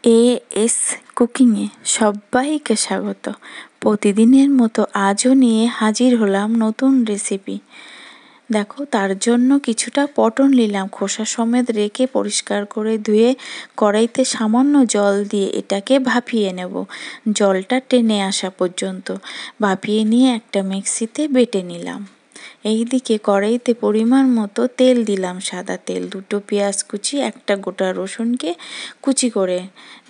As কুকিংয়ে সবাইকে স্বাগত। প্রতিদিনের মতো আজও নিয়ে হাজির হলাম নতুন রেসিপি। দেখো, তার জন্য কিছুটা পটল নিলাম, খোসা সমেত রেখে পরিষ্কার করে ধুয়ে কড়াইতে সামান্য জল দিয়ে এটাকে ভাপিয়ে নেব, জলটা টেনে আসা পর্যন্ত। ভাপিয়ে নিয়ে একটা মিক্সিতে বেটে নিলাম। এইদিকে কড়াইতে পরিমাণ মতো তেল দিলাম, সাদা তেল। দুটো পেঁয়াজ কুচি, একটা গোটা রসুনকে কুচি করে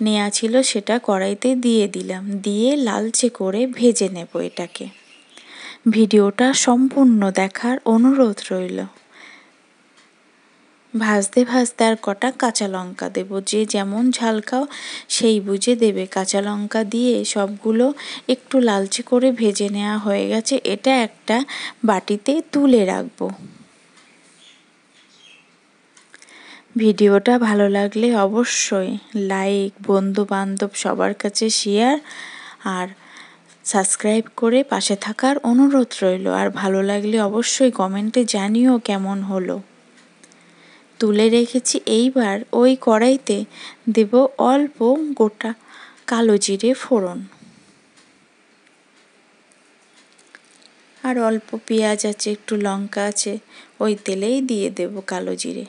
নেওয়া ছিল সেটা কড়াইতে দিয়ে দিলাম, দিয়ে লালচে করে ভেজে নেব এটাকে। ভিডিওটা সম্পূর্ণ দেখার অনুরোধ রইল। ভাজতে ভাজতে আর কটা কাঁচা লঙ্কা দেব, যে যেমন ঝাল খাও সেই বুঝে দেবে। কাঁচা লঙ্কা দিয়ে সবগুলো একটু লালচে করে ভেজে নেওয়া হয়ে গেছে, এটা একটা বাটিতে তুলে রাখবো। ভিডিওটা ভালো লাগলে অবশ্যই লাইক, বন্ধু বান্ধব সবার কাছে শেয়ার আর সাবস্ক্রাইব করে পাশে থাকার অনুরোধ রইল। আর ভালো লাগলে অবশ্যই কমেন্টে জানিও কেমন হলো। তুলে রেখেছি। এইবার ওই কড়াইতে দেব অল্প গোটা কালো জিরে ফোড়ন, আর অল্প পেঁয়াজ আছে, একটু লঙ্কা আছে, ওই তেলেই দিয়ে দেব কালো জিরে।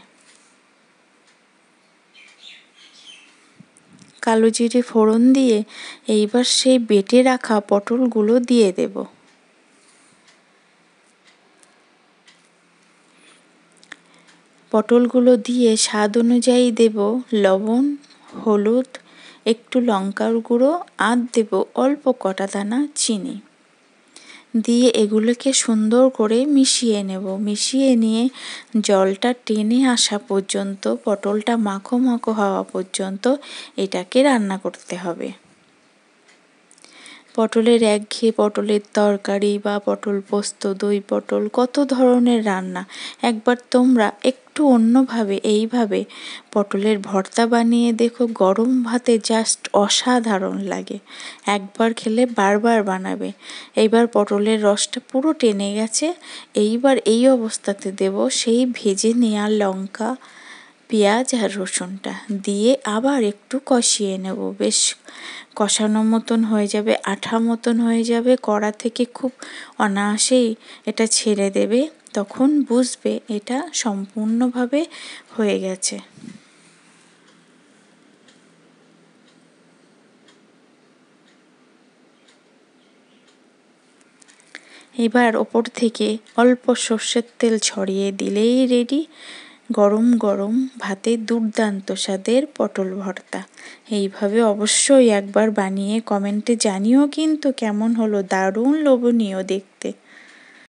কালো জিরে ফোড়ন দিয়ে এইবার সেই বেটে রাখা পটলগুলো দিয়ে দেব। পটলগুলো দিয়ে স্বাদ অনুযায়ী দেব লবণ, হলুদ, একটু লঙ্কার গুঁড়ো, আর দেব অল্প কটা দানা চিনি। দিয়ে এগুলোকে সুন্দর করে মিশিয়ে নেব। মিশিয়ে নিয়ে জলটা টেনে আসা পর্যন্ত, পটলটা মাখো মাখো হওয়া পর্যন্ত এটাকে রান্না করতে হবে। পটলের একঘেয়ে পটলের তরকারি বা পটল পোস্ত, দই পটল, কত ধরনের রান্না। একবার তোমরা একটু অন্যভাবে এইভাবে পটলের ভর্তা বানিয়ে দেখো, গরম ভাতে জাস্ট অসাধারণ লাগে। একবার খেলে বারবার বানাবে। এইবার পটলের রসটা পুরো টেনে গেছে। এইবার এই অবস্থাতে দেব সেই ভেজে নেওয়া লঙ্কা, পেঁয়াজ আর রসুনটা দিয়ে আবার একটু কষিয়ে নেব। বেশ কষানো মতন হয়ে যাবে, আঠা মতন হয়ে যাবে, কড়া থেকে খুব অনায়াসেই এটা ছেড়ে দেবে। তখন বুঝবে এটা সম্পূর্ণভাবে হয়ে গেছে। এবার ওপর থেকে অল্প সর্ষের তেল ছড়িয়ে দিলেই রেডি গরম গরম ভাতে দুর্দান্ত স্বাদের পটল ভর্তা। এইভাবে অবশ্যই একবার বানিয়ে কমেন্টে জানিও কিন্তু কেমন হলো। দারুণ লোভনীয় দেখতে।